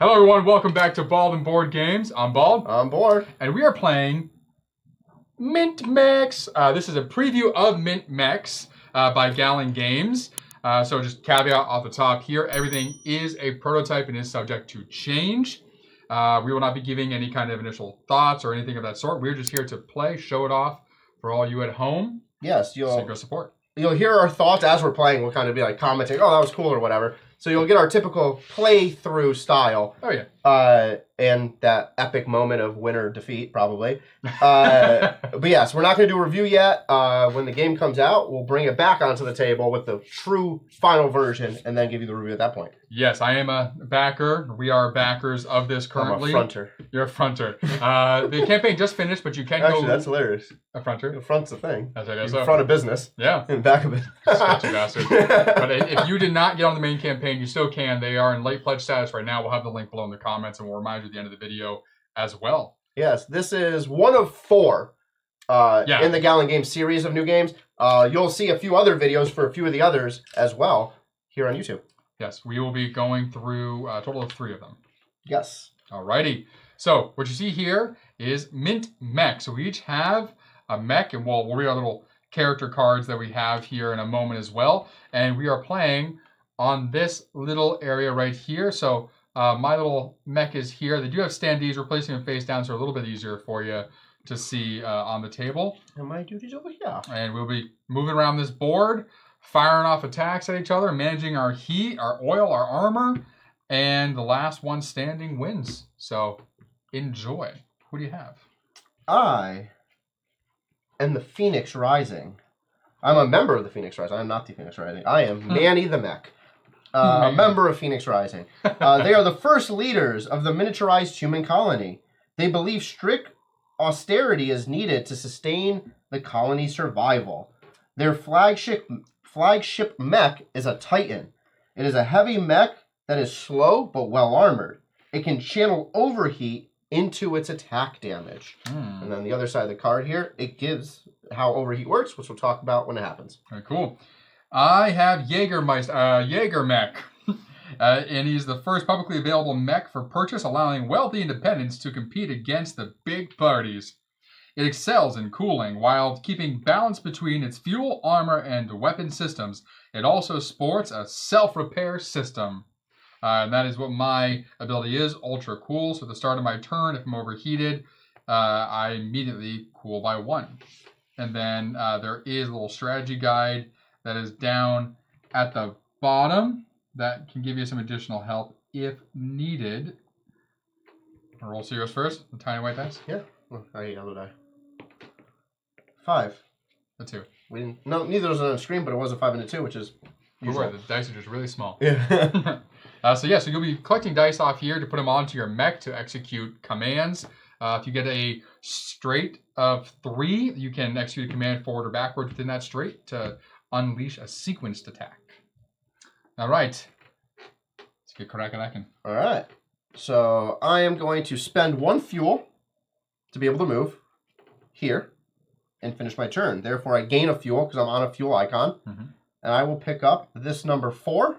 Hello everyone, welcome back to Bald and Board Games. I'm Bald. I'm Board. And we are playing Mechs. This is a preview of Mechs by Galen Games. So just caveat off the top here, everything is a prototype and is subject to change. We will not be giving any kind of initial thoughts or anything of that sort. We're just here to play, show it off for all you at home. Yes, so go support. You'll hear our thoughts as we're playing. We'll kind of be like commenting, oh, that was cool or whatever. So you'll get our typical playthrough style. Oh, yeah. And that epic moment of win or defeat, probably. But yes, we're not going to do a review yet. When the game comes out, we'll bring it back onto the table with the true final version and then give you the review at that point. Yes, I am a backer. We are backers of this currently. I'm a fronter. You're a fronter. The campaign just finished, but you can Actually, go... that's hilarious. A fronter? The front's a thing. That's it. In front of business. Yeah. In back of it. Sketchy bastard. But if you did not get on the main campaign, you still can. They are in late pledge status right now. We'll have the link below in the comments, and we'll remind you at the end of the video as well. Yes, this is one of four in the Galen Games series of new games. You'll see a few other videos for a few of the others as well here on YouTube. Yes, we will be going through a total of 3 of them. Yes. Alrighty. So what you see here is Mechs. So we each have a mech, and we'll read our little character cards that we have here in a moment as well. And we are playing on this little area right here. So my little mech is here. They do have standees. We're placing them face down, so a little bit easier for you to see on the table. And my duty's over here. And we'll be moving around this board, firing off attacks at each other, managing our heat, our oil, our armor, and the last one standing wins. So enjoy. Who do you have? I am the Phoenix Rising. I'm a member of the Phoenix Rising. I'm not the Phoenix Rising. I am Manny the Mech. A member of Phoenix Rising. They are the first leaders of the miniaturized human colony. They believe strict austerity is needed to sustain the colony's survival. Their flagship mech is a Titan. It is a heavy mech that is slow but well armored. It can channel overheat into its attack damage. And then the other side of the card here, it gives how overheat works, which we'll talk about when it happens. Very cool. I have Jaeger Mech. And he's the first publicly available mech for purchase, allowing wealthy independents to compete against the big parties. It excels in cooling while keeping balance between its fuel, armor, and weapon systems. It also sports a self-repair system. And that is what my ability is, ultra cool. So at the start of my turn, if I'm overheated, I immediately cool by 1. And then there is a little strategy guide that is down at the bottom that can give you some additional help if needed. Roll serious first, the tiny white dice. Yeah. Oh, I ate yellow die. 5. The 2. We didn't. No, neither was on the screen, but it was a 5 and a 2, which is usual. The dice are just really small. Yeah. So you'll be collecting dice off here to put them onto your mech to execute commands. If you get a straight of 3, you can execute a command forward or backward within that straight to unleash a sequenced attack. All right. Let's get cracking. All right. So I am going to spend 1 fuel to be able to move here and finish my turn. Therefore, I gain a fuel because I'm on a fuel icon. And I will pick up this number 4.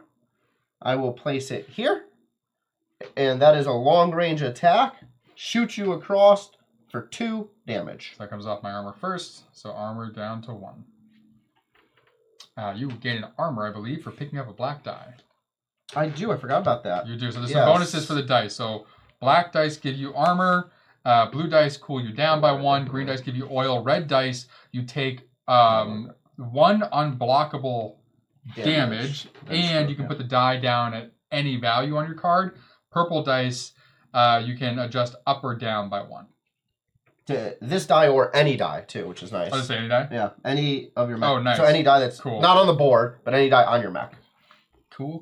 I will place it here. And that is a long-range attack. Shoot you across for 2 damage. So that comes off my armor first. So armor down to 1. You gain an armor, I believe, for picking up a black die. I do. I forgot about that. You do. So there's some bonuses for the dice. So black dice give you armor. Blue dice cool you down by 1. Green dice give you oil. Red dice, you take 1 unblockable damage. And you can put the die down at any value on your card. Purple dice, you can adjust up or down by 1. To this die or any die, too, which is nice. Oh, say any die? Yeah, any of your mech. Oh, nice. So any die that's cool. Not on the board, but any die on your mech. Cool.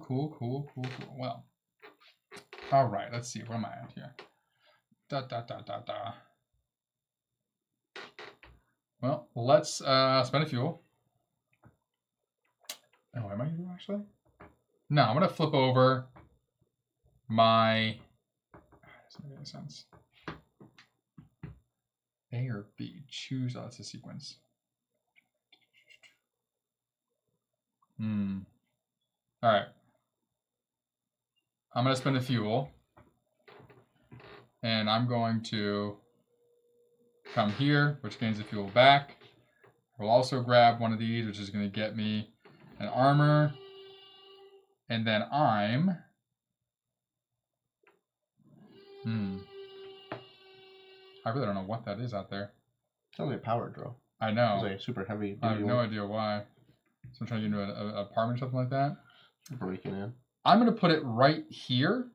Well, all right. Let's see. Where am I at here? Well, let's spend a fuel. Oh, am I here actually? No, I'm gonna flip over my. Doesn't make any sense. A or B? Choose. Oh, that's a sequence. All right. I'm going to spend a fuel. And I'm going to come here, which gains the fuel back. We'll also grab one of these, which is going to get me an armor. And then I'm... I really don't know what that is out there. It's only a power drill. I know. It's like a super heavy. I have no idea why. So I'm trying to get into an apartment or something like that. Breaking in. I'm going to put it right here,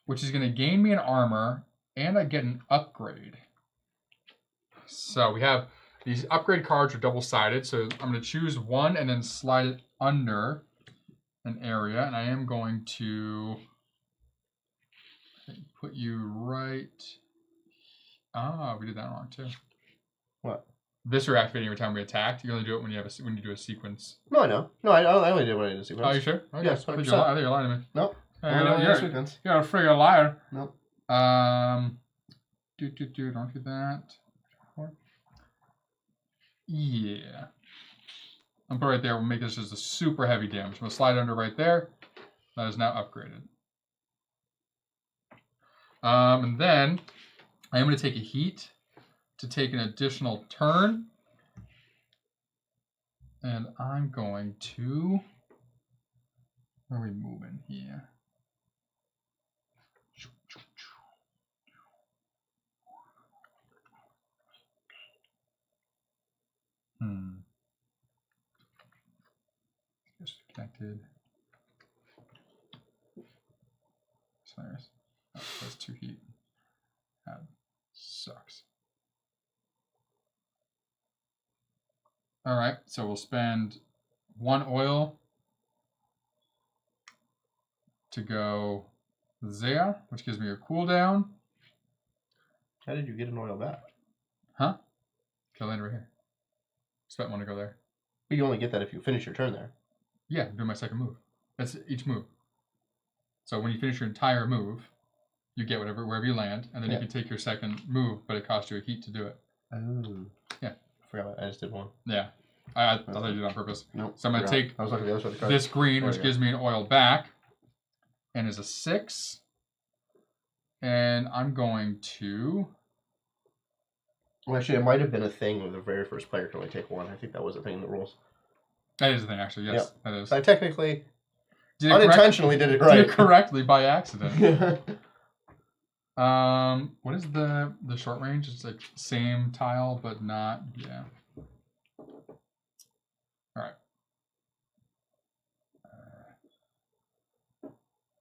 which is going to gain me an armor, and I get an upgrade. So we have these upgrade cards are double-sided, so I'm going to choose one and then slide it under an area, and I am going to put you right... Ah, we did that wrong too. What? This we're activating every time we attacked. You only do it when you do a sequence. No, I know. No, I only did when I did a sequence. Oh, you sure? Okay. Yes, 100%. I think you're lying to me. Nope. You're a friggin' liar. Nope. Don't do that. Yeah. I'm put right there. We'll make this just a super heavy damage. I'm gonna slide it under right there. That is now upgraded. And then I am gonna take a heat to take an additional turn. And I'm going to... Where are we moving here? Just connected. Cyrus. Oh, that's 2 heat. That sucks. All right, so we'll spend 1 oil to go there, which gives me a cooldown. How did you get an oil back? Huh? Kill land right here. Spent 1 to go there. But you only get that if you finish your turn there. Yeah, I'm doing my second move. That's each move. So when you finish your entire move, you get wherever you land, and then you can take your second move, but it costs you a heat to do it. Oh. Yeah. I forgot. I just did 1. Yeah. I thought you did it on purpose. Nope. So I'm going to take I was looking at the other side of the card. this green, which gives me an oil back, and is a 6. And I'm going to... Well, actually, it might have been a thing where the very first player can only take 1. I think that was a thing in the rules. That is the thing, actually. Yes, that is. So I technically, unintentionally did it right. Did it correctly by accident. What is the short range? It's like same tile, but not. Yeah. All right.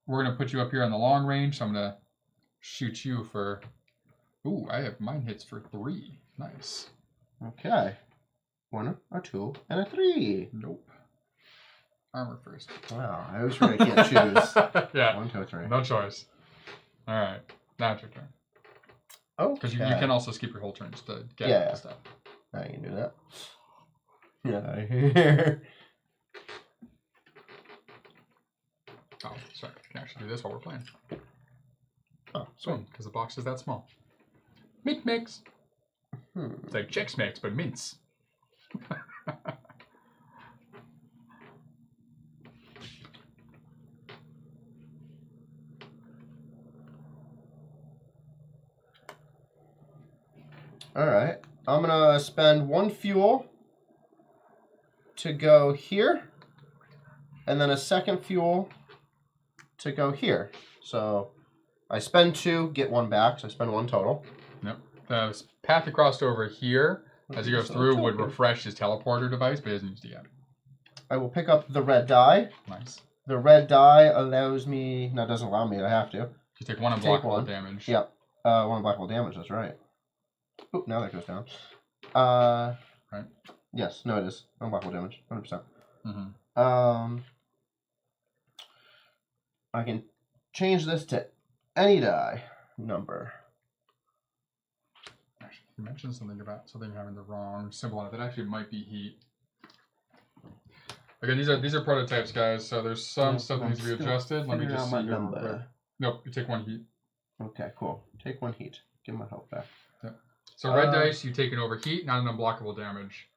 We're gonna put you up here on the long range. So I'm gonna shoot you for. Ooh, I have mine hits for 3. Nice. Okay. 1, a 2, and a 3. Nope. Armor first. Wow, I always forget I can't choose. Yeah. 1, 2, 3. No choice. All right. Now it's your turn. Oh. Because you can also skip your whole turn just to get the stuff. I can do that. Yeah. Oh, sorry. I can actually do this while we're playing. Oh, swing, because the box is that small. Mint mix. It's like Chex Mix, but mints. All right. I'm going to spend 1 fuel to go here, and then a second fuel to go here. So I spend 2, get 1 back, so I spend 1 total. Yep. The path that crossed over here, as he goes through, would refresh his teleporter device, but he hasn't used it yet. I will pick up the red die. Nice. The red die allows me... No, it doesn't allow me. I have to. You take 1 unblockable damage. Yep. 1 unblockable damage, that's right. Oop, now that goes down. Right. Yes, no, it is. Unblockable damage, 100%. I can change this to any die number. Actually, you mentioned something about something having the wrong symbol on it. That actually might be heat. Again, these are prototypes, guys. So there's some stuff that needs to be adjusted. Let me just see your number. Nope, you take 1 heat. Okay, cool. Take 1 heat. Give my health back. Yep. So red dice, you take an overheat, not an unblockable damage.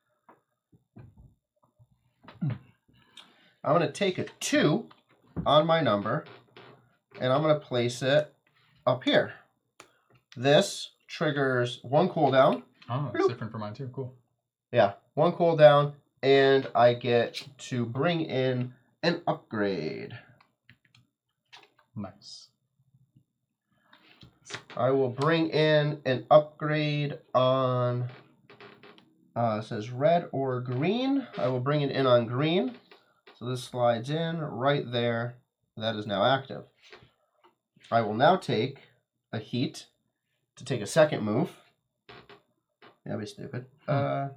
I'm going to take a 2 on my number, and I'm going to place it up here. This triggers 1 cooldown. Oh, it's different from mine too. Cool. Yeah, 1 cooldown, and I get to bring in an upgrade. Nice. I will bring in an upgrade on, it says red or green. I will bring it in on green. So this slides in right there. That is now active. I will now take a heat to take a second move. Yeah, that'd be stupid. Oh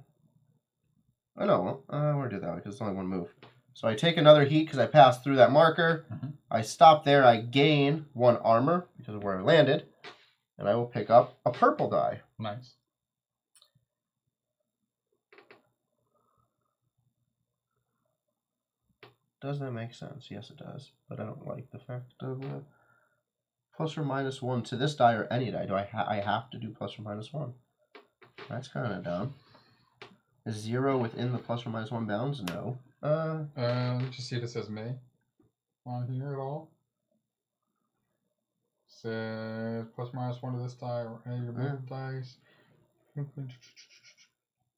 no, I want to do that because it's only 1 move. So I take another heat because I passed through that marker. I stop there. I gain 1 armor because of where I landed. And I will pick up a purple die. Nice. Does that make sense? Yes, it does. But I don't like the fact of plus or minus 1 to this die or any die. Do I have to do plus or minus 1? That's kind of dumb. Is 0 within the plus or minus 1 bounds? No. Let me just see if it says May on here at all. Says plus minus 1 to this die or any of your dice.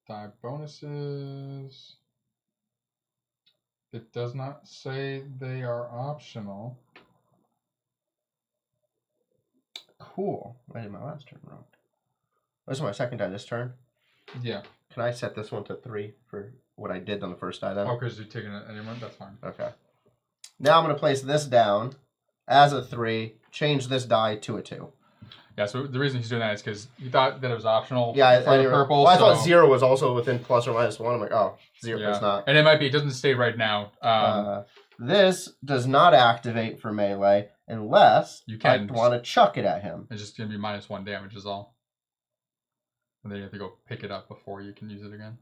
Die bonuses. It does not say they are optional. Cool. I did my last turn wrong. This is my second die this turn. Yeah. Can I set this one to 3 for what I did on the first die then? Oh, because you're taking it anyway? That's fine. Okay. Now I'm going to place this down as a 3, change this die to a 2. Yeah, so the reason he's doing that is because he thought that it was optional for the purple. Well, I thought 0 was also within plus or minus 1. I'm like, oh, 0, yeah. it's not. And it might be, it doesn't state right now. This does not activate for melee unless I want to chuck it at him. It's just going to be minus 1 damage is all. And then you have to go pick it up before you can use it again.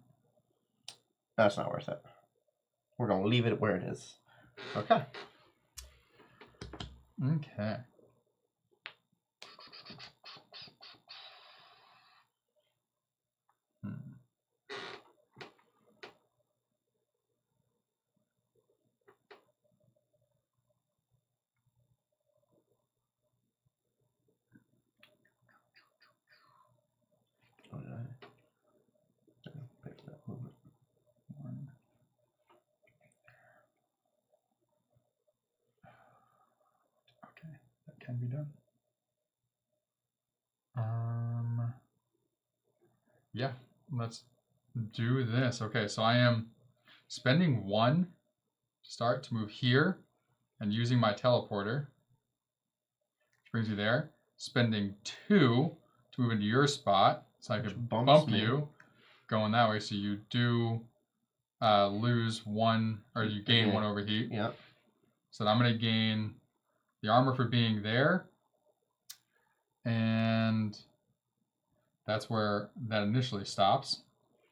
That's not worth it. We're going to leave it where it is. Okay. Okay. Okay, that can be done. Yeah, let's do this. Okay, so I am spending 1 to start to move here and using my teleporter, which brings you there. Spending 2 to move into your spot so I can bump you going that way. So you do lose 1, or you gain 1 overheat. Yeah. So I'm going to gain the armor for being there. And that's where that initially stops.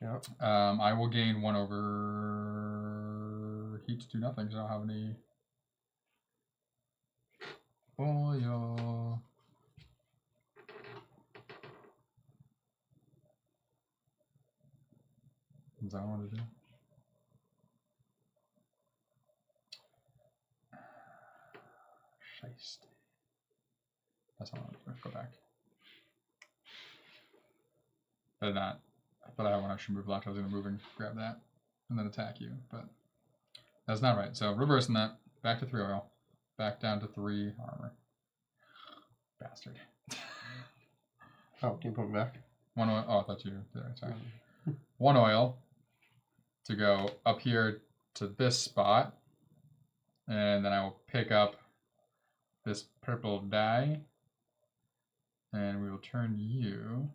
Yeah. I will gain 1 over heat to do nothing because I don't have any oil. Is that what I want to do? Shiesty. That's what I want to do. Go back. Better not. I thought I had 1 extra move left. I was going to move and grab that and then attack you, but that's not right. So reversing that. Back to 3 oil. Back down to 3 armor. Bastard. Oh, can you put me back? 1 oil. Oh, I thought you did. Sorry. 1 oil to go up here to this spot. And then I will pick up this purple die. And we will turn you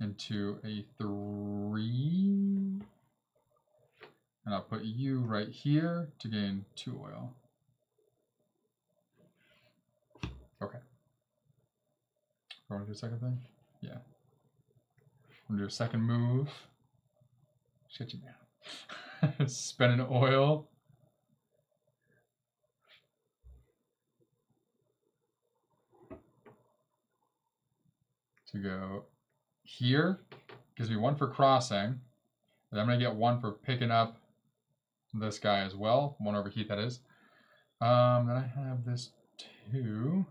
into a 3. And I'll put you right here to gain 2 oil. Okay. Want to do a second thing? Yeah. I'm going to do a second move. Shit you down. Spend an oil. To go here. Gives me 1 for crossing. And I'm going to get 1 for picking up this guy as well. 1 over heat, that is. Then I have this 2.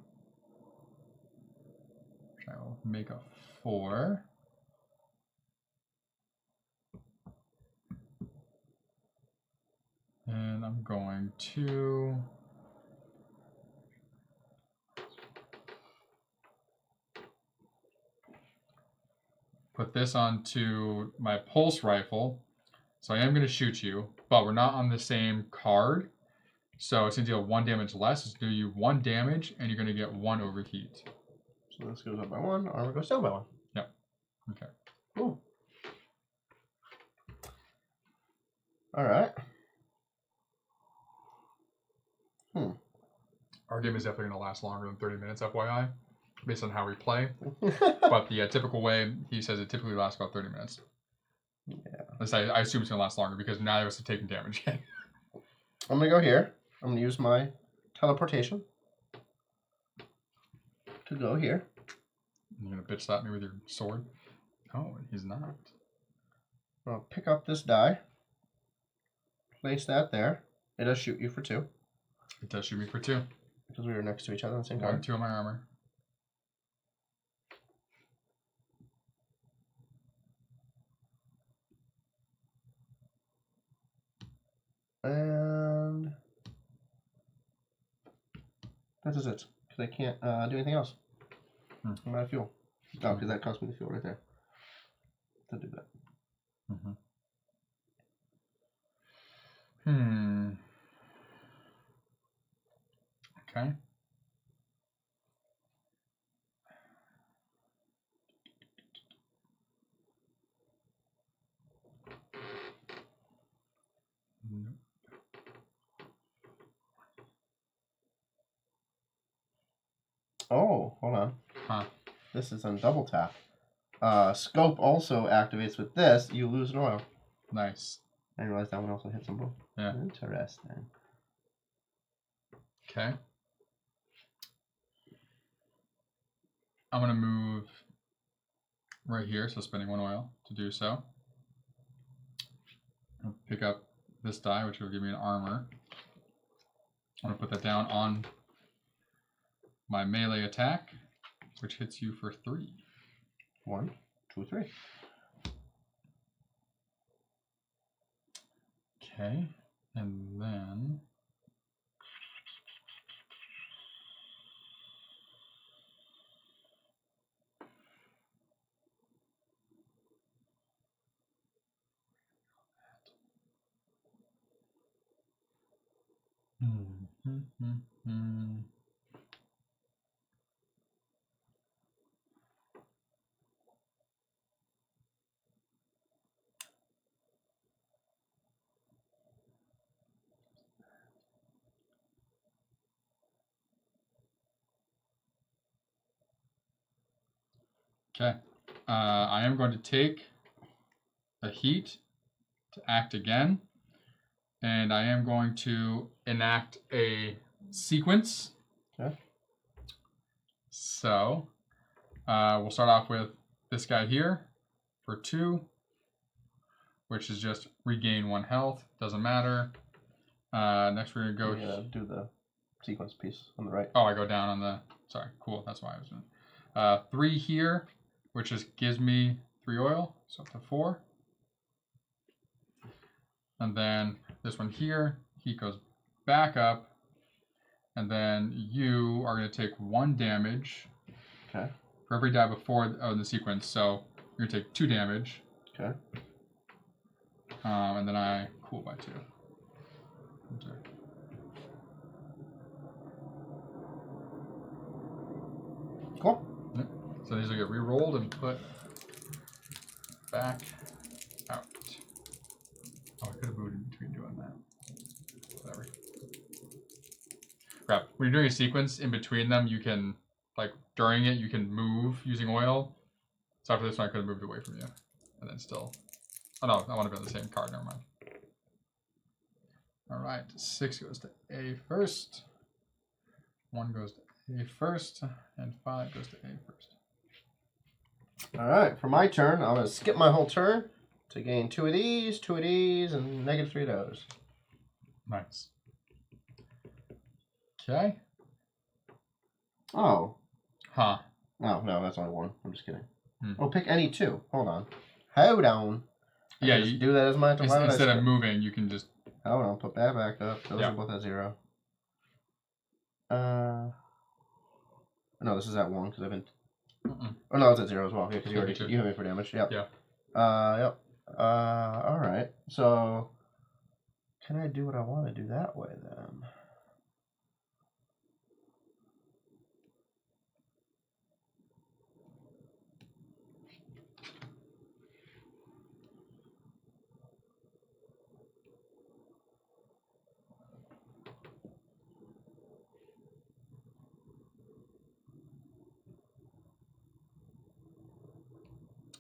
I will make a 4. And I'm going to put this onto my pulse rifle. So I am going to shoot you, but we're not on the same card. So it's going to deal 1 damage less. It's going to do you 1 damage, and you're going to get 1 overheat. So this goes up by 1. Armor goes down by 1. Yep. Okay. Cool. All right. Our game is definitely going to last longer than 30 minutes, FYI, based on how we play. But the typical way, he says it typically lasts about 30 minutes. Yeah. At least I assume it's going to last longer because neither of us have taken damage yet. I'm going to go here. I'm going to use my teleportation to go here. You're going to bitch slap me with your sword? Oh, he's not. I'll pick up this die. Place that there. It does shoot you for 2. It does shoot me for 2. Because we were next to each other on the same 1, card. 2 on my armor. And that is it. Because I can't do anything else. I'm out of fuel. Oh, because that cost me the fuel right there. To do that. Okay. Nope. Oh, hold on. Huh. This is on double tap. Scope also activates with this. You lose an oil. Nice. I realized that one also hits them both. Yeah. Interesting. Okay. I'm going to move right here, so spending 1 oil to do so. I'll pick up this die, which will give me an armor. I'm going to put that down on my melee attack, which hits you for 3. 1, 2, 3. Okay, and then okay. I am going to take the heat to act again, and I am going to enact a sequence. Okay. So we'll start off with this guy here for 2, which is just regain 1 health. Doesn't matter. Next we're going to go... do the sequence piece on the right. Oh, I go down on the... Sorry, cool. That's why I was doing 3 here, which just gives me 3 oil, so up to 4. And then this one here, heat goes back up. And then you are going to take 1 damage. Okay. For every die before in the sequence. So you're going to take 2 damage. Okay. And then I cool by 2. Cool. Yep. So these will get re-rolled and put back out. Oh, I could have moved in between doing that. Whatever. Crap. When you're doing a sequence in between them, you can, like, during it, you can move using oil. So after this one, I could have moved away from you. And then still... Oh, no. I want to be on the same card. Never mind. All right. 6 goes to A first. 1 goes to A first. And 5 goes to A first. All right. For my turn, I'm going to skip my whole turn to gain 2 of these, 2 of these, and -3 of those. Nice. Okay. Oh. Huh. Oh, no, that's only one. I'm just kidding. Hmm. Oh, pick any two. Hold on. Hold on. Yeah, you do that as my... Instead of moving, you can just... Hold on, put that back up. Those are both at 0. No, this is at 1 because I've been... Oh, no, it's at 0 as well. Yeah, because you hit me for damage. Yep. Yeah. Yep. Alright. So, can I do what I want to do that way, then?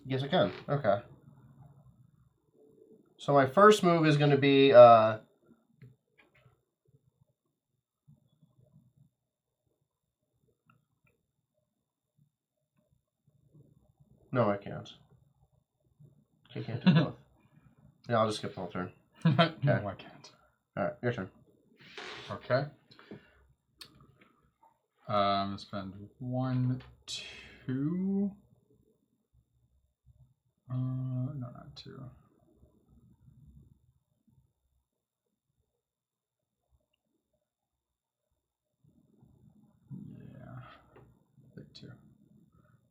Yes, I can. Okay. So my first move is going to be... No, I can't. I can't do both. Yeah, I'll just skip the whole turn. Okay. No, I can't. Alright, your turn. Okay. Spend 1, 2. No, not 2. Yeah, big 2.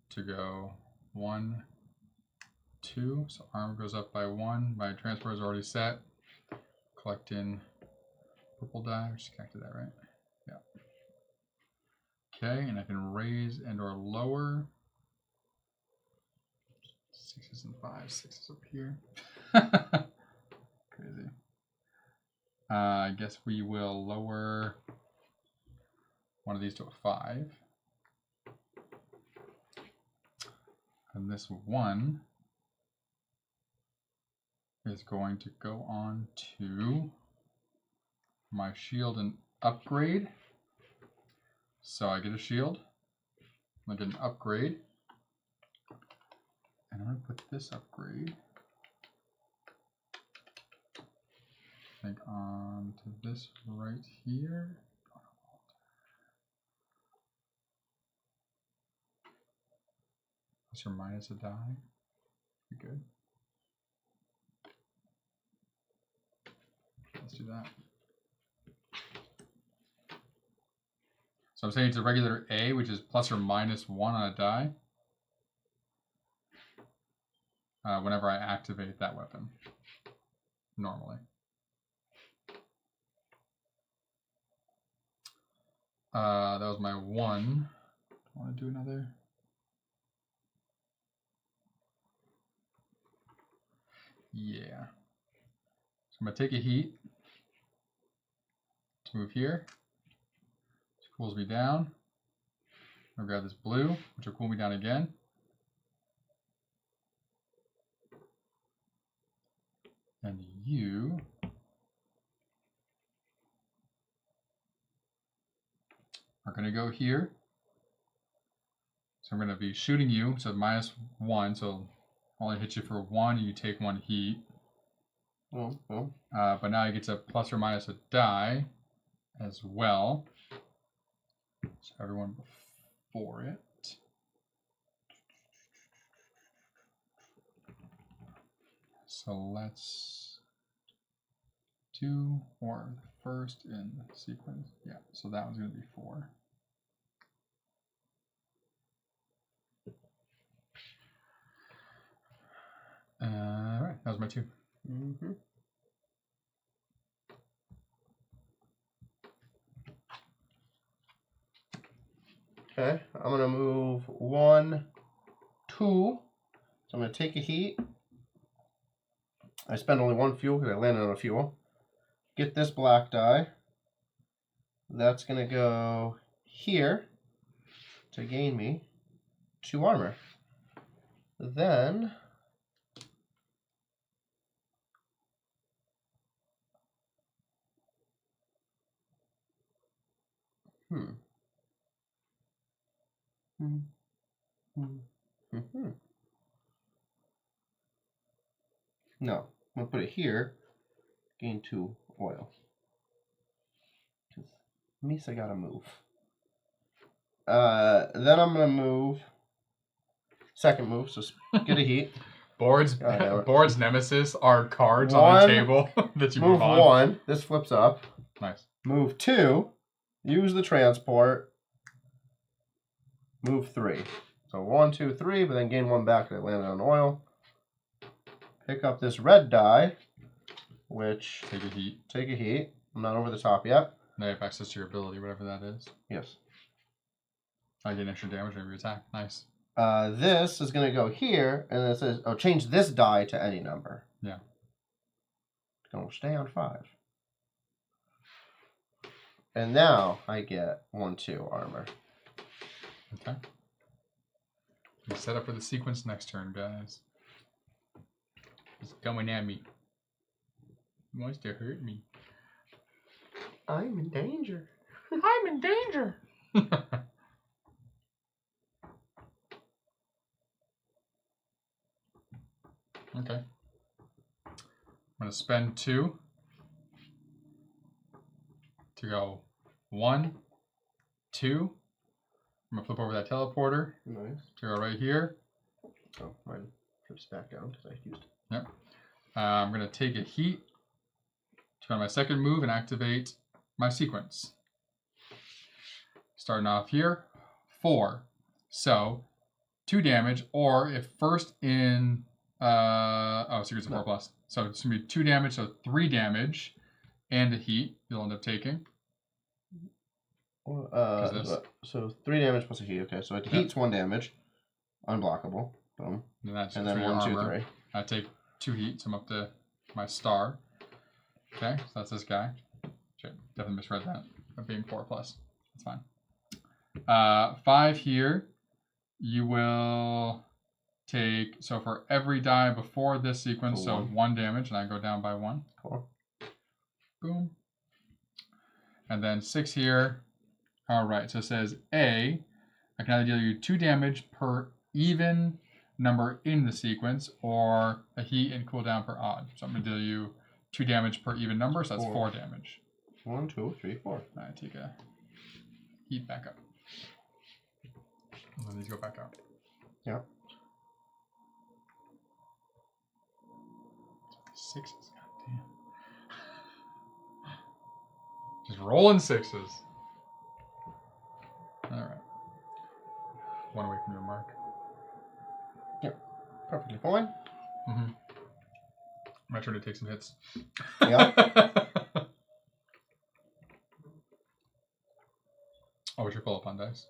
To go 1, 2. So armor goes up by 1. My transfer is already set. Collect in purple die. We just connected that, right? Yeah. Okay, and I can raise and or lower. 6s and 5s. 6s up here. Crazy. I guess we will lower one of these to a 5. And this 1 is going to go on to my shield and upgrade. So I get a shield. I get an upgrade. And I'm going to put this upgrade, I think, on to this right here. Plus or minus a die. Be good. Let's do that. So I'm saying it's a regular A, which is plus or minus 1 on a die. Whenever I activate that weapon. Normally. That was my 1. I want to do another. Yeah. So I'm going to take a heat to move here. Which cools me down. I'll grab this blue, which will cool me down again. And you are going to go here. So I'm going to be shooting you, so minus 1, so I'll only hit you for 1, and you take 1 heat. But now you get to plus or minus a die as well. So everyone before it. So let's do or the first in the sequence. Yeah, so that one's going to be 4. All right, that was my 2. Mm-hmm. Okay, I'm going to move 1, 2. So I'm going to take a heat. I spend only 1 fuel because I landed on a fuel. Get this black die. That's going to go here to gain me 2 armor. Then No, I'm going to put it here. Gain 2 oil. Because Misa got to move. Then I'm going to move second move, so get a heat. Board's nemesis are cards on One, the table that you move move on. 1. This flips up. Nice. Move 2. Use the transport. Move 3. So 1, 2, 3, but then gain 1 back that landed on oil. Pick up this red die, which Take a heat. I'm not over the top yet. Now you have access to your ability, whatever that is. Yes. I get extra damage every attack. Nice. This is going to go here, and it says, oh, change this die to any number. Yeah. It's going to stay on 5. And now I get 1, 2 armor. Okay. You set up for the sequence next turn, guys. He's coming at me. He wants to hurt me. I'm in danger. I'm in danger. Okay. I'm going to spend 2 to go 1, 2. I'm going to flip over that teleporter. Nice. To go right here. Oh, mine flips back down because I used it. Yep. I'm going to take a heat to go on my second move and activate my sequence. Starting off here, 4. So, 2 damage, or if first in... secret's a 4 plus. So it's going to be 2 damage, so 3 damage, and a heat you'll end up taking. So 3 damage plus a heat. Okay, so it heats 1 damage. Unblockable. Boom. And then 1, 2, 3. I take 2 heat, so I'm up to my star. Okay, so that's this guy. Shit, definitely misread that. That being 4 plus. That's fine. 5 here. You will take, so for every die before this sequence, so 1 damage, and I go down by 1. Cool. Boom. And then 6 here. All right, so it says A, I can either deal you 2 damage per even number in the sequence, or a heat and cooldown per odd. So I'm going to deal you 2 damage per even number, so that's 4 damage. 1, 2, 3, 4. I take a heat back up. And then these go back out. Yeah. 6s, goddamn. Just rolling 6s. Alright. 1 away from your mark. Yep. Perfectly fine. Mm-hmm. My turn to take some hits. Yeah. Oh, what's your follow-up on dice?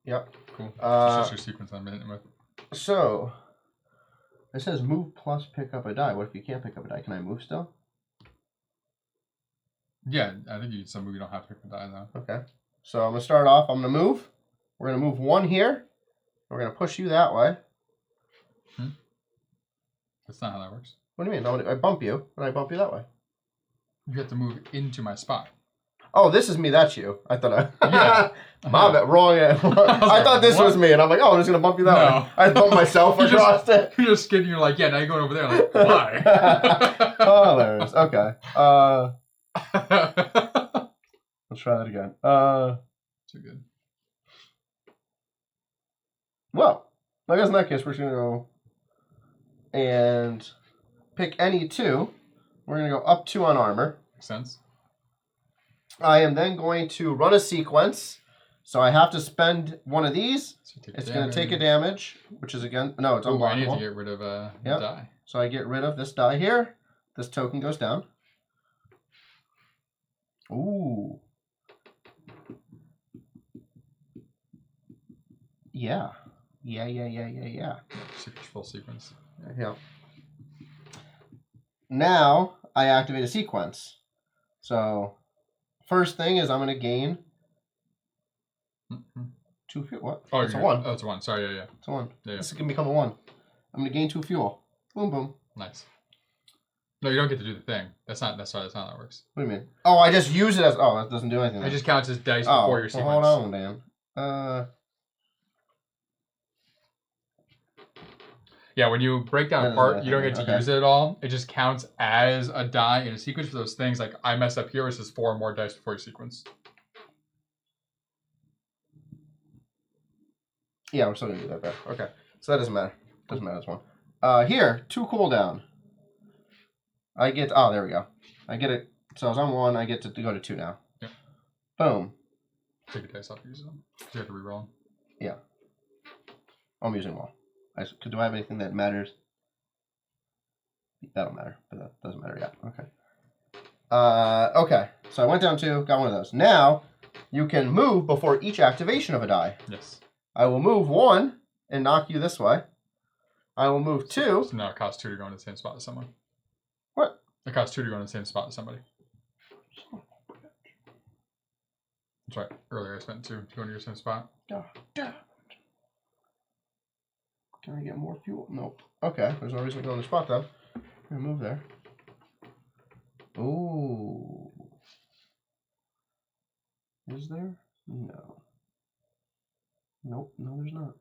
Yep. Cool. It's just your sequence I'm hitting with. So, it says move plus pick up a die. What if you can't pick up a die? Can I move still? Yeah, I think you can still move. You don't have to pick a die, though. Okay. So I'm going to start off. I'm going to move. We're going to move 1 here. We're going to push you that way. That's not how that works. What do you mean? I bump you, and I bump you that way. You have to move into my spot. Oh, this is me. That's you. I thought I... Yeah. My bad. Wrong. I thought this was me, and I'm like, oh, I'm just going to bump you that way. I bumped myself across it. You're just kidding. You're like, yeah, now you're going over there. Like, why? Oh, hilarious. Okay. Let's try that again. Too good. Well, I guess in that case, we're just going to go and pick any 2. We're going to go up 2 on armor. Makes sense. I am then going to run a sequence. So I have to spend 1 of these. So it's going to take a damage, which is again, no, it's unblockable. I need to get rid of a die. So I get rid of this die here. This token goes down. Ooh. Yeah. Yeah. Full sequence. Yeah. Now I activate a sequence. So first thing is I'm going to gain 2 fuel. What? Oh, it's a 1. Oh, it's a 1. Sorry, yeah. It's a 1. Yeah. This is going to become a 1. I'm going to gain 2 fuel. Boom, boom. Nice. No, you don't get to do the thing. That's not how that works. What do you mean? Oh, I just use it as... Oh, that doesn't do anything. It just counts as dice before your sequence. Hold on, Dan. Yeah, when you break down a part, you don't get to use it at all. It just counts as a die in a sequence for those things. Like, I messed up here, it says 4 more dice before your sequence. Yeah, we're still going to do that there. Okay. So that doesn't matter. Doesn't matter this one. Here, 2 cooldown. I get, oh, there we go. I get it. So I was on 1, I get to go to 2 now. Yep. Boom. Take a dice off using them. You have to reroll them. Yeah. I'm using them all. Do I have anything that matters? That'll matter, but that doesn't matter yet. Okay. Okay. So I went down 2, got one of those. Now, you can move before each activation of a die. Yes. I will move 1 and knock you this way. I will move 2. So now it costs 2 to go in the same spot as someone. What? It costs 2 to go in the same spot as somebody. That's right. Earlier I spent 2 to go into your same spot. Can I get more fuel? Nope. Okay, there's no reason to go in the spot then. I'm gonna move there. Ooh. Is there? No. Nope, no there's not.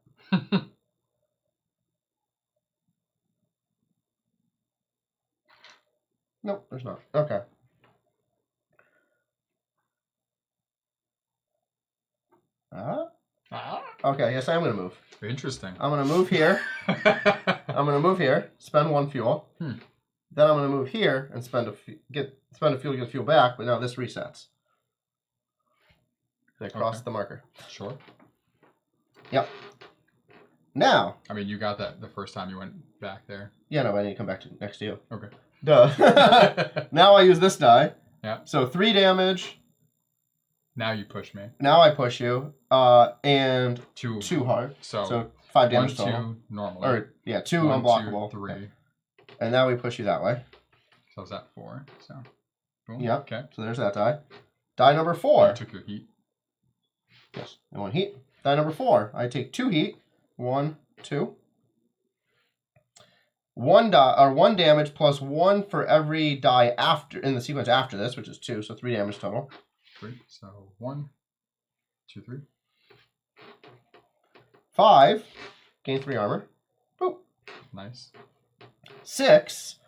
Nope, there's not. Okay. Okay, yes, I'm gonna move. Interesting. I'm gonna move here. I'm gonna move here, spend 1 fuel. Then I'm gonna move here and spend a fuel, get fuel back, but now this resets. I crossed the marker. Sure. Yep. Now. I mean, you got that the first time you went back there. Yeah, no, I need to come back next to you. Okay. Duh. Now I use this die. Yeah. So 3 damage. Now you push me. Now I push you. And 2 hard. So 5 damage 1, total. 2 normally. Or yeah, 2 1, unblockable. 2, 3. Okay. And now we push you that way. So is that 4? So. Boom. Yep. Okay. So there's that die. Die number 4. You took your heat. Yes. And 1 heat. Die number 4. I take 2 heat. 1, 2. 1 damage plus 1 for every die after in the sequence after this, which is 2, so 3 damage total. 3. So 1, 2, 3. 5. Gain 3 armor. Boop. Nice. 6.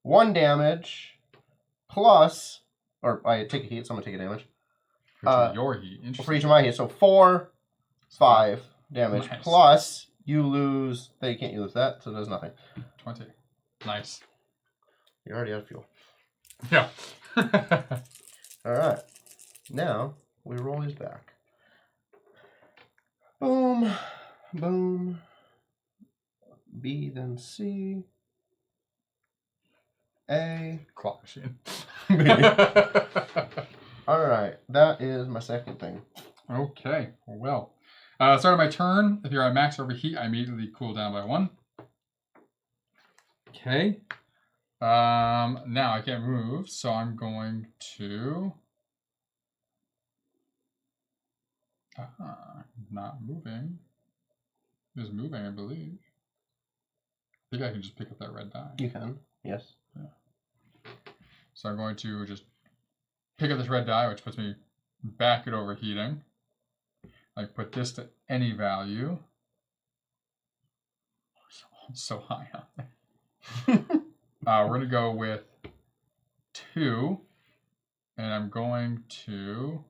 1 damage plus, or I take a heat, so I'm gonna take a damage. For your heat. Interesting. For each of my heat, so 4, 5 damage Nice. plus you lose. You can't use that, so it does nothing. 20. Nice. You already have fuel. Yeah. All right. Now we roll these back. Boom, boom. B, then C. A. Clock machine. All right. That is my second thing. Okay. Well. Start of my turn. If you're on max overheat, I immediately cool down by 1. Okay. Now I can't move, so I'm going to not moving. Is moving, I believe. I think I can just pick up that red die. You can, yes. Yeah. So I'm going to just pick up this red die, which puts me back at overheating. I put this to any value. So high on there. We're going to go with 2. And I'm going to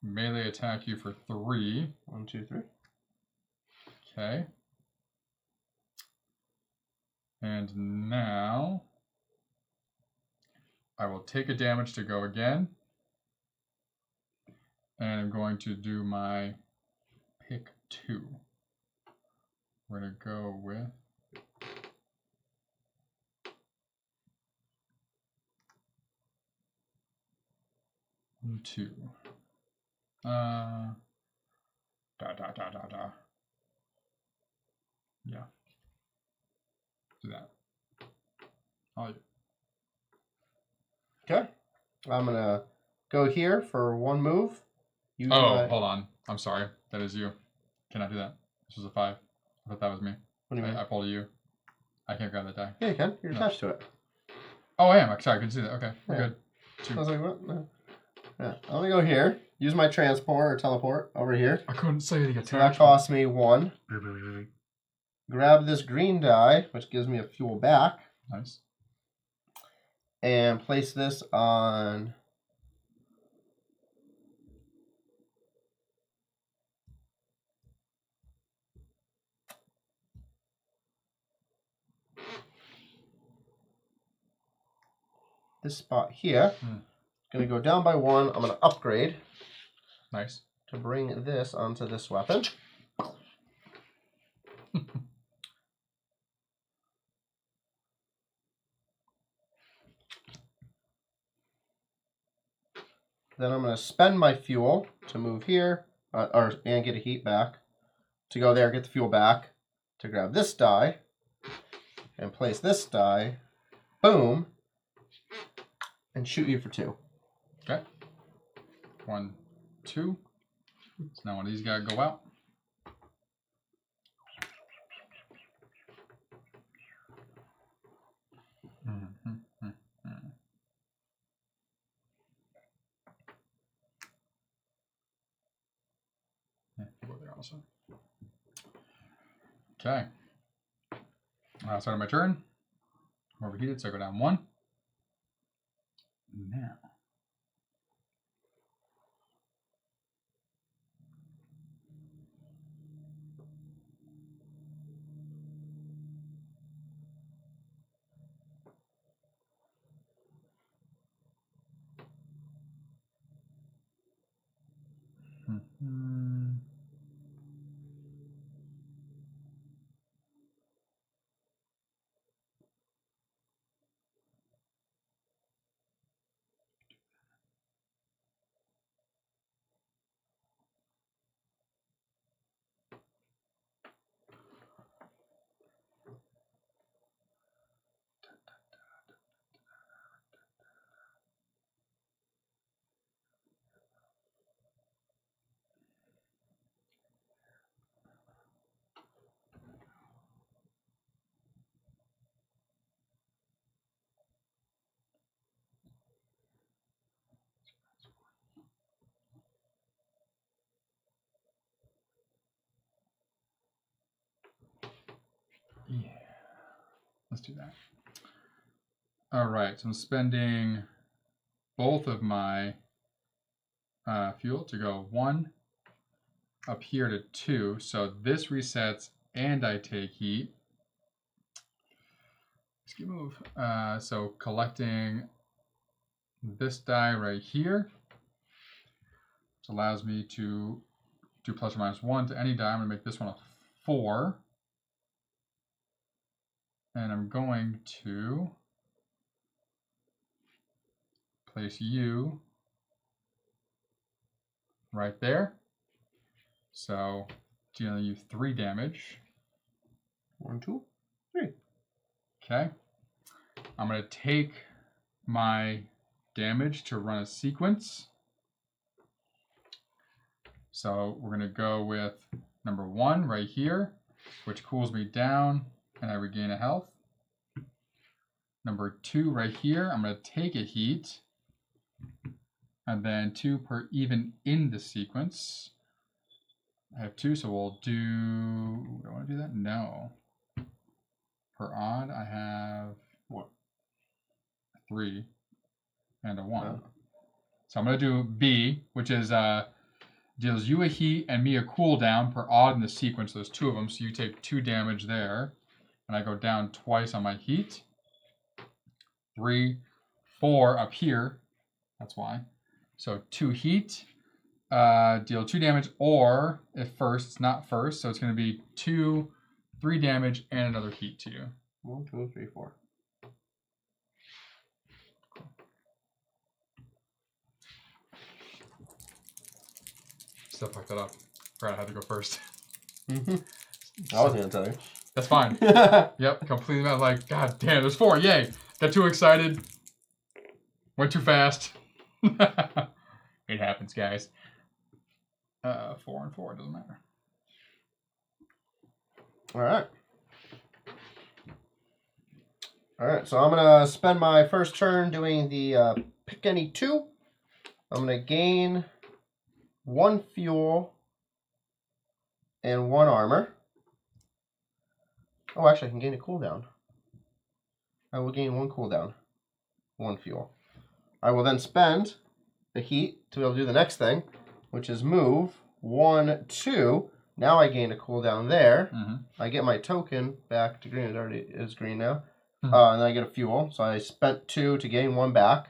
melee attack you for 3. 1, 2, 3. Okay. And now I will take a damage to go again. And I'm going to do my pick 2. We're going to go with two. Yeah. Do that. Okay. I'm going to go here for 1 move. Hold on. I'm sorry. That is you. Cannot do that. This was a 5. I thought that was me. What do you mean? I pulled a U. I can't grab that die. Yeah, you can. You're attached to it. Oh, I am. Sorry, I couldn't see that. Okay, we're good. 2. I was like, what? No. Yeah. I'm going to go here. Use my transport or teleport over here. I couldn't say the attack. So that costs me 1. Grab this green die, which gives me a fuel back. Nice. And place this on... this spot here. Going to go down by 1. I'm going to upgrade. Nice. To bring this onto this weapon. Then I'm going to spend my fuel to move here, and get a heat back. To go there, get the fuel back. To grab this die, and place this die. Boom. And shoot you for 2. Okay. 1, 2. So now one of these gotta go out. Yeah, go there also. Okay. Start my turn. I'm overheated, so I go down 1. Now. Yeah. Let's do that. All right, so I'm spending both of my fuel to go 1 up here to 2. So this resets and I take heat. Skip move. So collecting this die right here, which allows me to do plus or minus 1 to any die. I'm going to make this one a 4. And I'm going to place you right there. So dealing you 3 damage. 1, 2, 3. Okay. I'm going to take my damage to run a sequence. So we're going to go with number 1 right here, which cools me down and I regain a health. Number 2 right here, I'm going to take a heat. And then 2 per even in the sequence. I have 2, so we'll do... Do I want to do that? No. Per odd, I have... What? 3 and a 1. Oh. So I'm going to do B, which is deals you a heat and me a cooldown per odd in the sequence. So there's 2 of them, so you take 2 damage there. And I go down twice on my heat. 3, 4 up here. That's why. So 2 heat. Deal 2 damage, or if first, it's not first, so it's going to be 2, 3 damage, and another heat to you. 1, 2, 3, 4. Still fucked that up. Forgot I had to go first. Mm-hmm. I wasn't going to tell you. That's fine. Yep, completely. I'm like, God damn, there's 4. Yay. Got too excited. Went too fast. It happens, guys. 4 and 4, doesn't matter. Alright. Alright, so I'm going to spend my first turn doing the pick any 2. I'm going to gain 1 fuel and 1 armor. Oh, actually, I can gain a cooldown. I will gain 1 cooldown, 1 fuel. I will then spend the heat to be able to do the next thing, which is move 1, 2. Now I gain a cooldown there. Mm-hmm. I get my token back to green. It already is green now. And then I get a fuel. So I spent 2 to gain 1 back.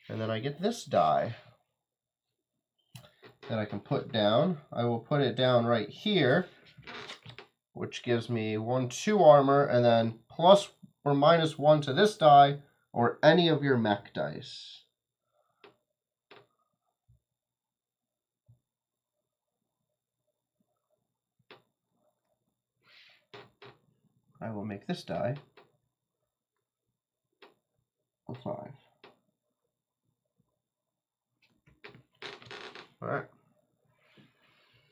And then I get this die that I can put down. I will put it down right here, which gives me 1/2 armor, and then plus or minus 1 to this die or any of your mech dice. I will make this die a 5. Alright.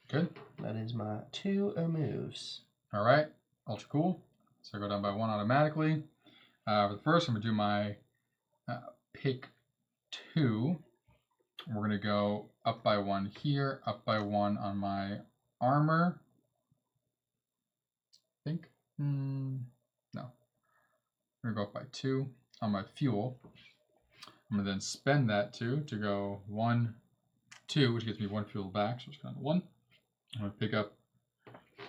Good. That is my 2 moves. All right. Ultra cool. So I go down by 1 automatically. For the first, I'm going to do my pick 2. We're going to go up by 1 here, up by 1 on my armor. I think. No. I'm going to go up by 2 on my fuel. I'm going to then spend that 2 to go 1, 2, which gets me 1 fuel back. So it's kind of 1. I'm going to pick up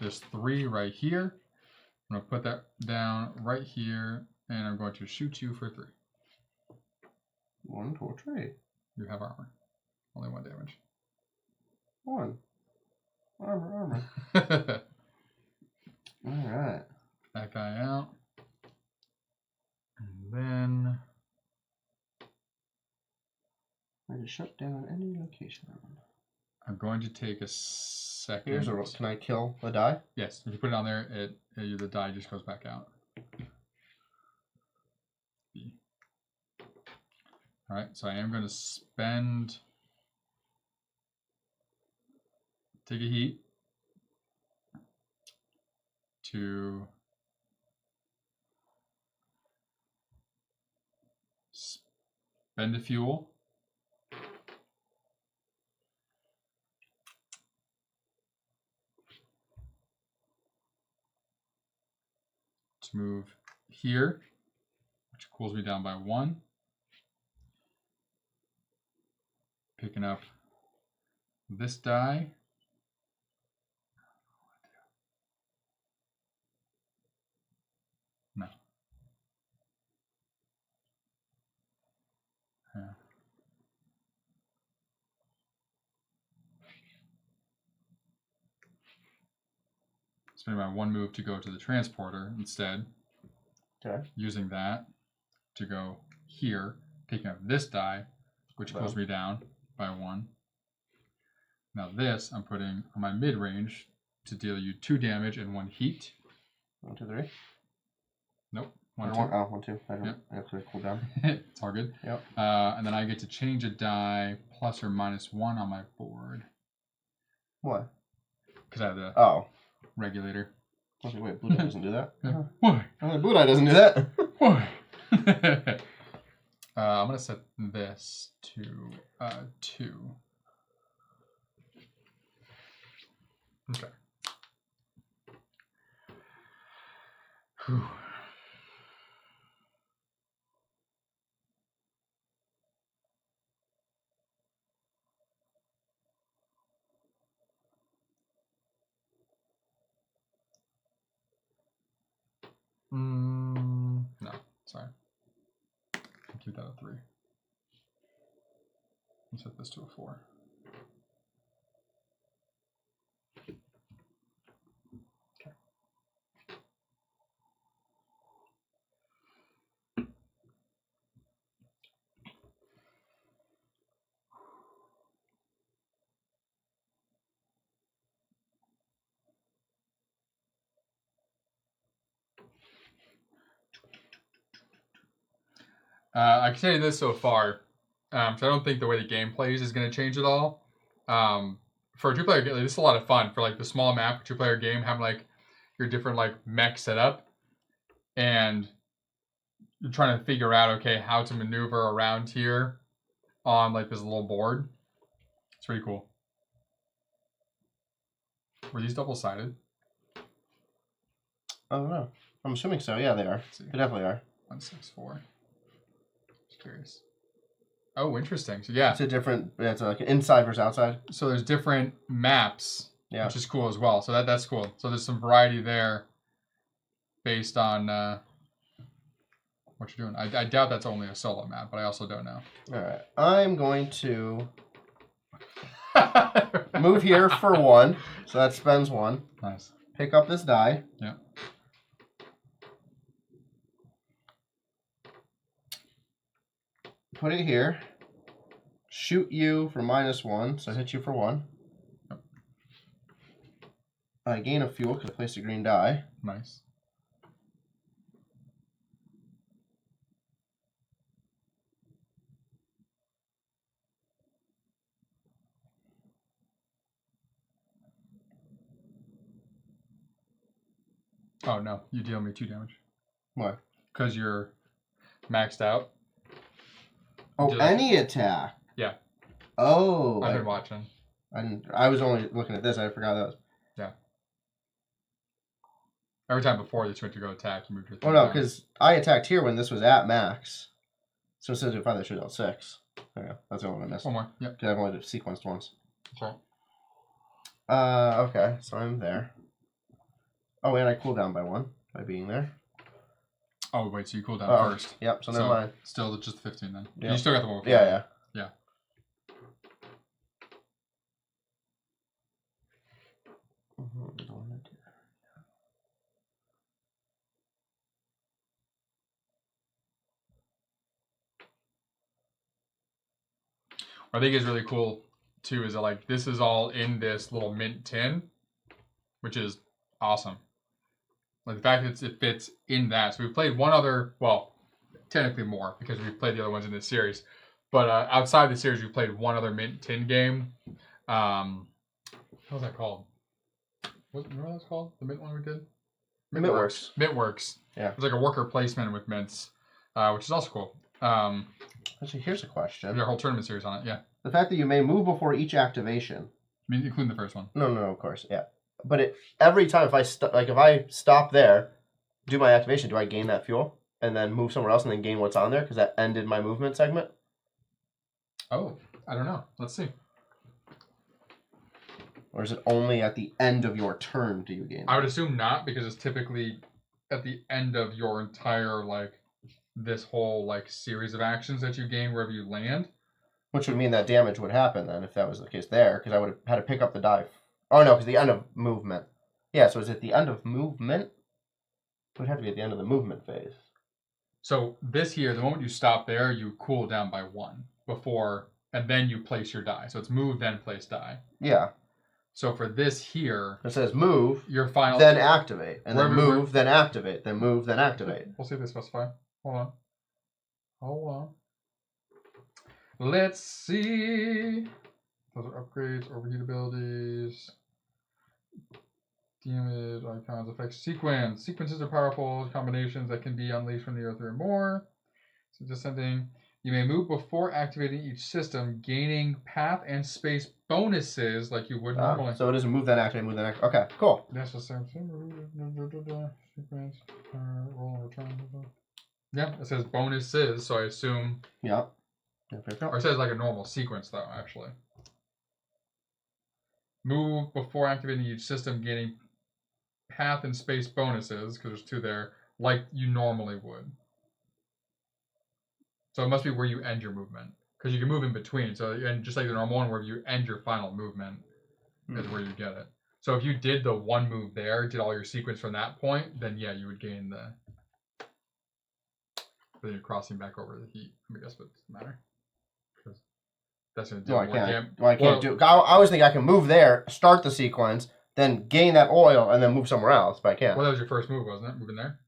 this 3 right here. I'm going to put that down right here, and I'm going to shoot you for 3. 1, 2, 3. You have armor. Only 1 damage. 1. Armor. Alright. That guy out. And then I just shut down any location. I'm going to take a second. Here's a roll. Can I kill the die? Yes. If you put it on there, the die just goes back out. All right. So I am going to spend. Take a heat to spend the fuel. To move here, which cools me down by 1. Picking up this die. No. Yeah. Spending my 1 move to go to the transporter instead. Okay. Using that to go here, picking up this die, which cools me down by 1. Now this I'm putting on my mid-range to deal you 2 damage and 1 heat. 1, 2, 3. Nope. 1, 2. Oh, 1, 2. I don't. Yep. I have to cool down. It's all good. Yep. And then I get to change a die plus or minus 1 on my board. What? Because I have the regulator. I was like, wait, Blue Die doesn't do that? Why? Blue Die doesn't do that. Why? I'm going to set this to 2. Okay. Whew. No, sorry. I'll keep that at 3. I'll set this to a 4. Okay. I can tell you this so far. So I don't think the way the game plays is going to change at all. For a 2-player game, this is a lot of fun. For like the small map 2-player game, having like your different like mech set up, and you're trying to figure out how to maneuver around here on like this little board. It's pretty cool. Were these double-sided? Oh no, I'm assuming so. Yeah, they are. They definitely are. 1, 6, 4. Just curious. Oh, interesting. So yeah, it's a different. It's like an inside versus outside. So there's different maps, which is cool as well. So that's cool. So there's some variety there, based on what you're doing. I doubt that's only a solo map, but I also don't know. All right. I'm going to move here for 1, so that spends 1. Nice. Pick up this die. Yeah. Put it here. Shoot you for -1, so I hit you for 1. Yep. I gain a fuel because I placed a green die. Nice. Oh no, you deal me 2 damage. Why? Because you're maxed out. Oh, any attack. Yeah. Oh. I've been watching. I was only looking at this. I forgot that was. Yeah. Every time before that you went to go attack, you moved your. Oh no, because I attacked here when this was at max. So it says if I shoot out 6. There you go. That's the only one I missed. One more. Yep. Because I've only sequenced once. That's right. Okay, so I'm there. Oh, and I cool down by 1 by being there. Oh wait, so you cool down first. Yep. So never mind. Still just 15 then. Yep. You still got the one before. Yeah. What I think is really cool too is that like this is all in this little mint tin, which is awesome. Like the fact that it fits in that. So we've played one other, well, technically more because we've played the other ones in this series. But outside the series, we've played one other mint tin game. What was that called? Remember what that's called? The mint one we did? Mintworks. Mintworks. Yeah. It was like a worker placement with mints, which is also cool. Actually, here's a question. Their whole tournament series on it, yeah. The fact that you may move before each activation. I mean, including the first one. No, of course, yeah. But every time if I stop there, do my activation, do I gain that fuel and then move somewhere else and then gain what's on there because that ended my movement segment? Oh, I don't know. Let's see. Or is it only at the end of your turn do you gain? I would assume not because it's typically at the end of your entire this whole series of actions that you gain wherever you land. Which would mean that damage would happen then if that was the case there, because I would have had to pick up the die. Oh no, because the end of movement. Yeah, so is it the end of movement? It would have to be at the end of the movement phase. So this here, the moment you stop there, you cool down by 1 before, and then you place your die. So it's move, then place die. Yeah. So for this here, it says move, your final, then activate, and then move, then activate, then move, then activate. We'll see if they specify. Hold on. Let's see. Those are upgrades, overheat abilities, damage, icons, effects, sequence. Sequences are powerful combinations that can be unleashed from the earth or more. So descending. You may move before activating each system, gaining path and space bonuses like you would normally. So it is move, then activate, move, then activate. Okay, cool. That's the same thing. Sequence, roll and return. Yeah, it says bonuses, so I assume. Yeah. Or it says like a normal sequence, though, actually. Move before activating each system, gaining path and space bonuses, because there's 2 there, like you normally would. So it must be where you end your movement, because you can move in between. So and just like the normal one, where you end your final movement is where you get it. So if you did the 1 move there, did all your sequence from that point, then yeah, you would gain the. Then you're crossing back over the heat. I guess, but it doesn't matter. Because that's going to do more damage. Well, I can't do. I always think I can move there, start the sequence, then gain that oil, and then move somewhere else. But I can't. Well, that was your first move, wasn't it? Moving there.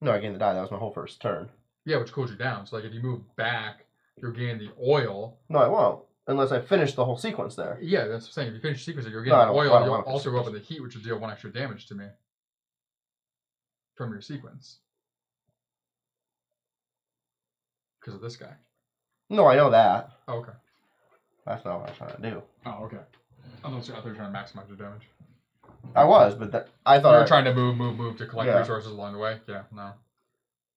No, I gained the die. That was my whole first turn. Yeah, which cools you down. So, if you move back, you're gaining the oil. No, I won't. Unless I finish the whole sequence there. Yeah, that's what I'm saying. If you finish the sequence, you're getting the oil. You'll also go up in the heat, which will deal 1 extra damage to me from your sequence. Because of this guy. No, I know that. Oh, okay. That's not what I was trying to do. Oh, okay. I thought you were trying to maximize your damage. I was, but I thought you were trying to move to collect resources along the way. Yeah, no.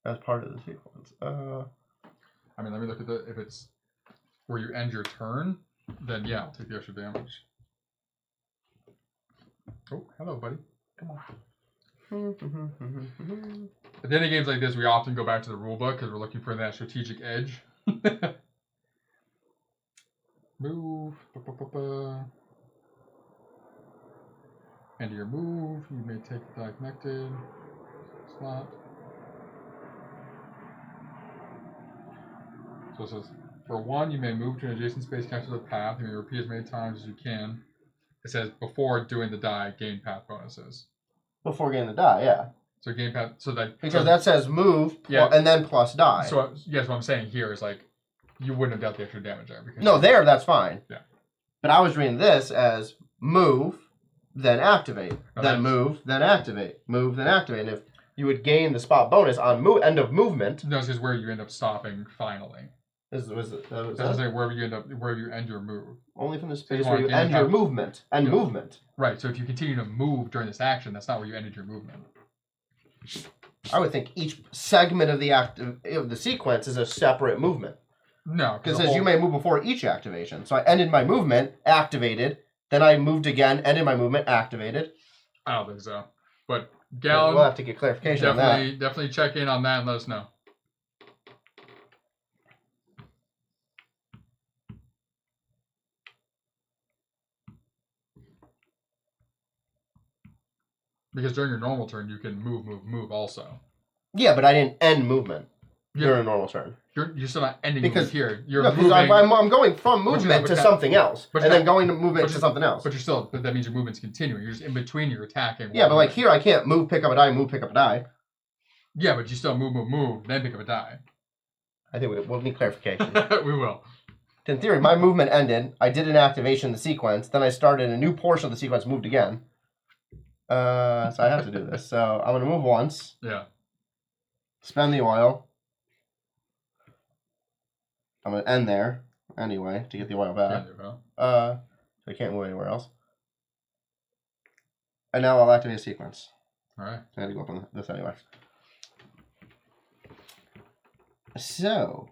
That's part of the sequence. I mean, let me look at if it's where you end your turn, then yeah, I'll take the extra damage. Oh, hello, buddy. Come on. At the end of games like this, we often go back to the rulebook because we're looking for that strategic edge. Move. End of your move. You may take the die connected slot. So it says, for 1, you may move to an adjacent space connected to the path. You may repeat as many times as you can. It says, before doing the die, gain path bonuses. Before getting the die, yeah. So gain path, so that... Because that says move, and then plus die. So, yes, what I'm saying here is, like, you wouldn't have dealt the extra damage there. Because no, there, that's fine. Yeah. But I was reading this as move, then activate. Oh, then move, then activate. Move, then activate. And if you would gain the spot bonus on end of movement... No, this is where you end up stopping finally. Does it say wherever you end your move. Only from the space where you end your movement. Movement. Right, so if you continue to move during this action, that's not where you ended your movement. I would think each segment of the sequence is a separate movement. No. Because it says you may move before each activation. So I ended my movement, activated, then I moved again, ended my movement, activated. I don't think so. But Galen, we'll have to get clarification on that. Definitely check in on that and let us know. Because during your normal turn, you can move also. Yeah, but I didn't end movement during a normal turn. You're still not ending movement here. You're moving. I'm going from movement to something else, and then going to movement to something else. But that means your movement's continuing. You're just in between your attacking. Yeah, but like here, I can't move, pick up a die, move, pick up a die. Yeah, but you still move, then pick up a die. I think we'll need clarification. We will. In theory, my movement ended. I did an activation in the sequence. Then I started a new portion of the sequence, moved again. So I have to do this. So I'm going to move once. Yeah. Spend the oil. I'm going to end there anyway to get the oil back. So I can't move anywhere else. And now I'll activate a sequence. All right. I had to go up on this anyway. So.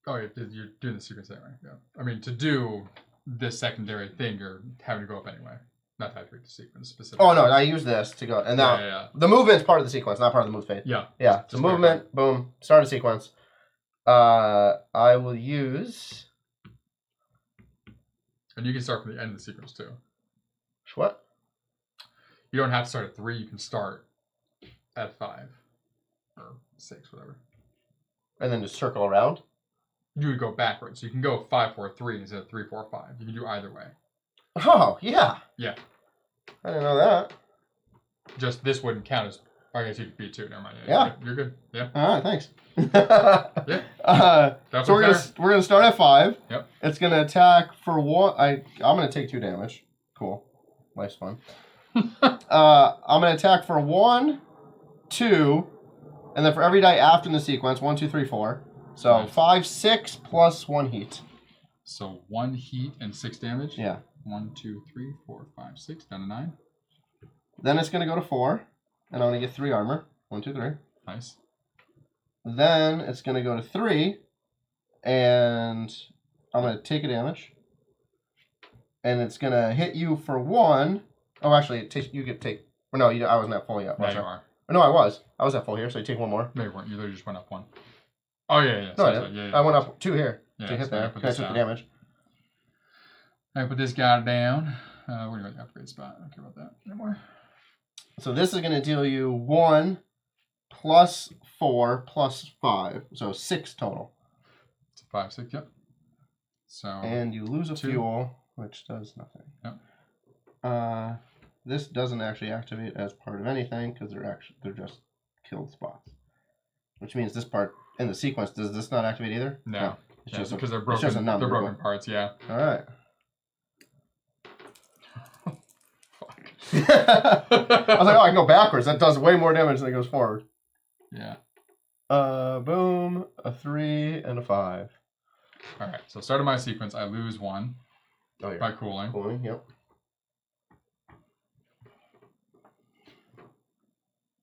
Oh, you're doing the sequence anyway. Yeah. I mean, to do this secondary thing, you're having to go up anyway. Not to activate the sequence specifically. Oh, no, I use this to go. And now, the movement's part of the sequence, not part of the move phase. Yeah. Yeah, so movement, boom, start a sequence. I will use... And you can start from the end of the sequence, too. What? You don't have to start at 3. You can start at 5. Or 6, whatever. And then just circle around? You would go backwards. So you can go 5, 4, 3 instead of 3, 4, 5. You can do either way. Oh, yeah. Yeah. I didn't know that. Just this wouldn't count as... I guess you could be 2. Never mind. Yeah. You're good. Yeah. All right, thanks. Yeah. So we're gonna start at 5. Yep. It's gonna attack for 1. I'm gonna take 2 damage. Cool. Life's fun. I'm gonna attack for 1, 2, and then for every die after in the sequence, 1, 2, 3, 4. So nice. 5, 6 plus 1 heat. So 1 heat and 6 damage. Yeah. 1, 2, 3, 4, 5, 6 down to 9. Then it's gonna go to 4, and I'm gonna get 3 armor. 1, 2, 3. Nice. Then it's going to go to 3, and I'm going to take a damage. And it's going to hit you for 1. Oh, actually, you get take... Or no, I wasn't at full yet. No, you are. No, I was. I was at full here, so you take 1 more. No, you weren't. You literally just went up 1. Oh, yeah. No, I went up 2 here to hit there. I took the damage. I put this guy down. We're going to upgrade spot. I don't care about that anymore. So this is going to deal you 1... plus 4 plus 5, so 6 total. So 5, 6, yep. So and you lose a 2. Fuel, which does nothing. Yep. This doesn't actually activate as part of anything because they're just killed spots. Which means this part in the sequence, does this not activate either? No. It's just because they're broken. It's just a number. They're broken parts, yeah. All right. Fuck. I was like, oh, I can go backwards. That does way more damage than it goes forward. Yeah. Boom, a 3, and a 5. All right, so start of my sequence, I lose 1 by cooling. Cooling, yep.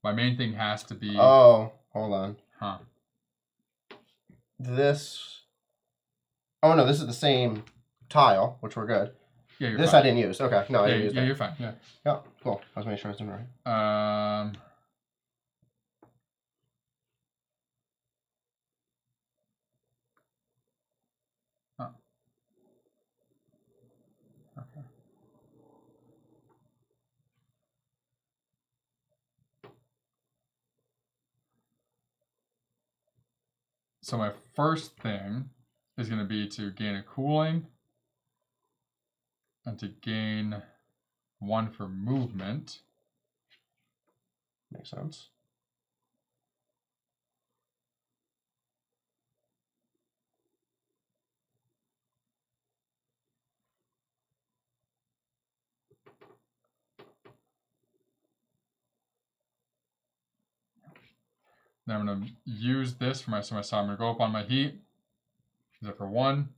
My main thing has to be... Oh, hold on. Huh. This... Oh, no, this is the same tile, which we're good. Yeah, you're this fine. I didn't use. Okay, no, I didn't use that. Yeah, you're fine. Yeah. Yeah, cool. I was making sure I was doing it right. Oh. Okay. So my first thing is going to be to gain a cooling and to gain 1 for movement. Makes sense. Then I'm going to use this for my so I'm going to go up on my heat. Use it for 1.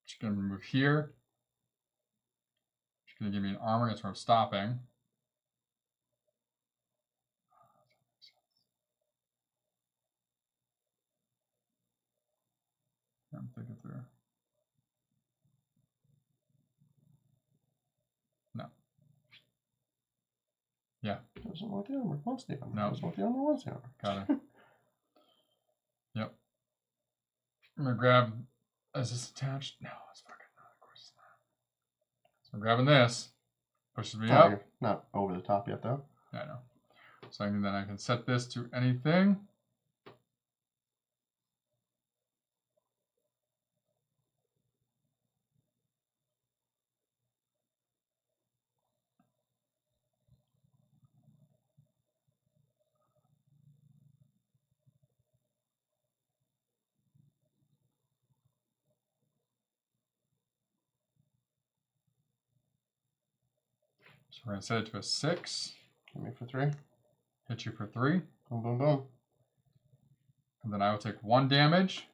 Just going to move here. Just going to give me an armor. That's where I'm stopping. I'm thinking through. No. Yeah. Doesn't want the armor. Wants the armor. No. Doesn't want the armor. Wants the armor. Got it. Yep. I'm going to grab... Is this attached? No, it's fucking not. Of course it's not. So I'm grabbing this. Pushes me up. You're not over the top yet, though. Yeah, I know. So then I can set this to anything. So we're going to set it to a 6. Hit me for 3. Hit you for 3. Boom, boom, boom. And then I will take 1 damage.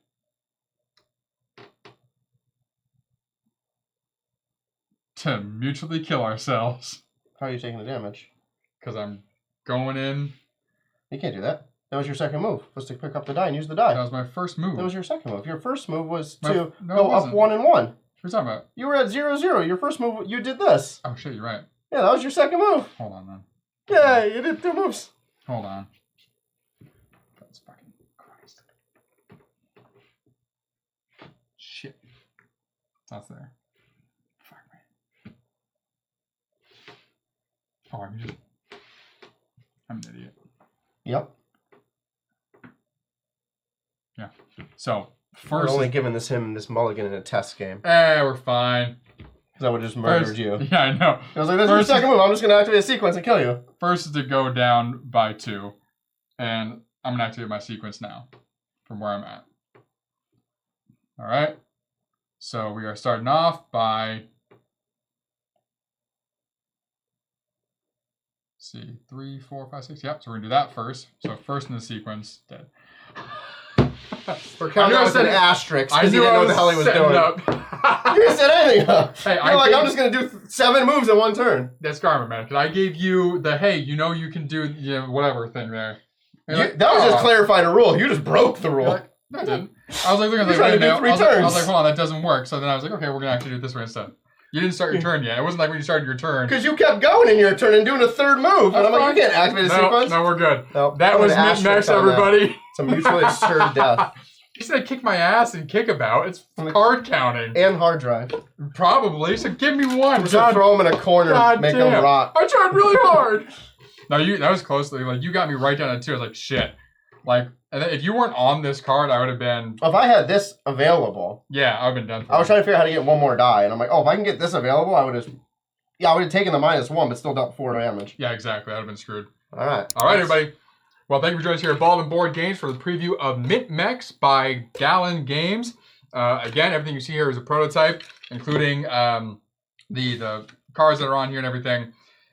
To mutually kill ourselves. How are you taking the damage? Because I'm going in. You can't do that. That was your second move. Was to pick up the die and use the die. That was my first move. That was your second move. Your first move was No, to it go up wasn't. 1 and 1. What are you talking about? You were at 0-0. Your first move, you did this. Oh shit, you're right. Yeah, that was your second move. Hold on then. Yeah, you did 2 moves. Hold on. That's fucking Christ. Shit. That's there. Fuck me. Oh, I'm an idiot. Yep. Yeah. So We're first, only giving this mulligan in a test game. we're fine. Because I would have just murdered First, you. Yeah, I know. I was like, that's your second move. I'm just going to activate a sequence and kill you. First is to go down by 2, and I'm gonna activate my sequence now from where I'm at. All right. So we are starting off by. See, 3, 4, 5, 6. Yep. So we're gonna do that first. So first in the sequence, dead. We're counting with an asterisk because he didn't know what the hell he was doing. You didn't set anything up. Hey, I'm just going to do 7 moves in 1 turn. That's karma, man. Because I gave you the, hey, you know you can do whatever thing there. That was just clarifying a rule. You just broke the rule. Like, no, I didn't. I was like, looking at You're trying to do 3 turns. I was like, hold on, that doesn't work. So then I was like, okay, we're going to actually do it this way instead. You didn't start your turn yet. It wasn't like when you started your turn. Because you kept going in your turn and doing a 3rd move. And I'm like, you can't activate a sequence. No, we're good. Nope. That was Mechs, everybody. It's a mutually assured death. You said kick my ass and kick about. It's card counting. And hard drive. Probably. So give me 1. Just throw them in a corner and make them rot. I tried really hard. No, that was close. Like, you got me right down to 2. I was like, shit. Like, and if you weren't on this card, I would have been... If I had this available... Yeah, I would have been done for I was trying to figure out how to get 1 more die. And I'm like, oh, if I can get this available, I would have... Yeah, I would have taken the -1, but still dealt 4 damage. Yeah, exactly. I would have been screwed. All right. All right, everybody. Well, thank you for joining us here at Ball and Board Games for the preview of Mechs by Galen Games. Again, everything you see here is a prototype, including the cards that are on here and everything.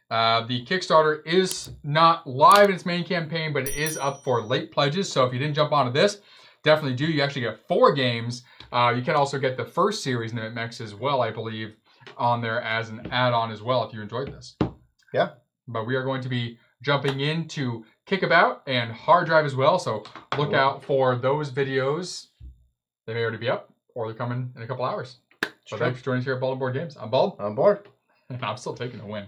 The Kickstarter is not live in its main campaign, but it is up for late pledges. So if you didn't jump onto this, definitely do. You actually get 4 games. You can also get the first series in the Mechs as well, I believe, on there as an add-on as well if you enjoyed this. Yeah. But we are going to be jumping into Kickabout and Hard Drive as well. So look out for those videos. They may already be up, or they're coming in a couple hours. So thanks for joining us here at Bald and Board Games. I'm Bald. On board. And I'm still taking the win.